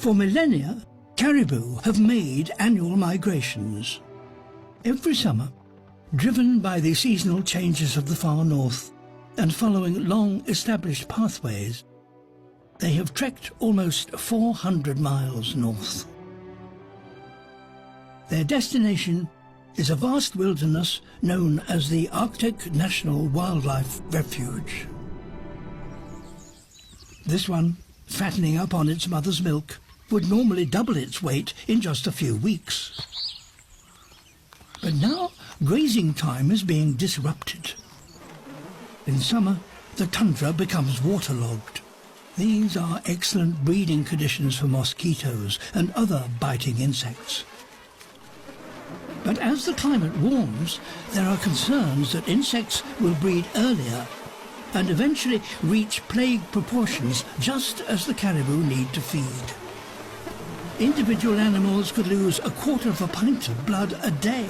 For millennia, caribou have made annual migrations. Every summer, driven by the seasonal changes of the far north and following long established pathways, they have trekked almost 400 miles north. Their destination is a vast wilderness known as the Arctic National Wildlife Refuge. This one, fattening up on its mother's milk, would normally double its weight in just a few weeks. But now grazing time is being disrupted. In summer, the tundra becomes waterlogged. These are excellent breeding conditions for mosquitoes and other biting insects. But as the climate warms, there are concerns that insects will breed earlier and eventually reach plague proportions just as the caribou need to feed. Individual animals could lose a quarter of a pint of blood a day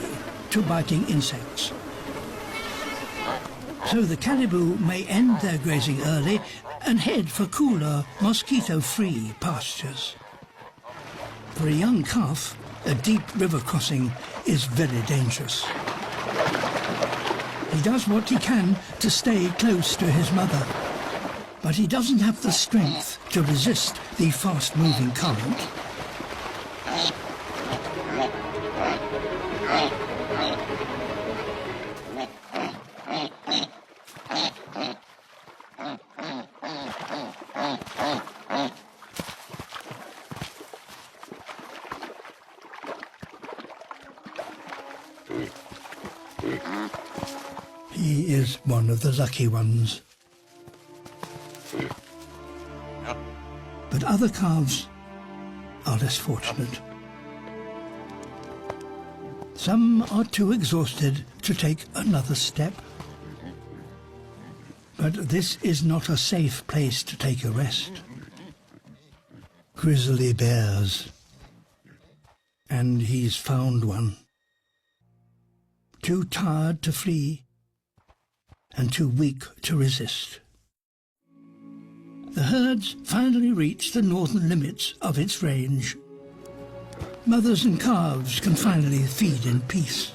to biting insects. So the caribou may end their grazing early and head for cooler, mosquito-free pastures. For a young calf, a deep river crossing is very dangerous. He does what he can to stay close to his mother, but he doesn't have the strength to resist the fast-moving current. He is one of the lucky ones. But other calves are less fortunate. Some are too exhausted to take another step. But this is not a safe place to take a rest. Grizzly bears. And he's found one. Too tired to flee and too weak to resist. The herds finally reach the northern limits of its range. Mothers and calves can finally feed in peace.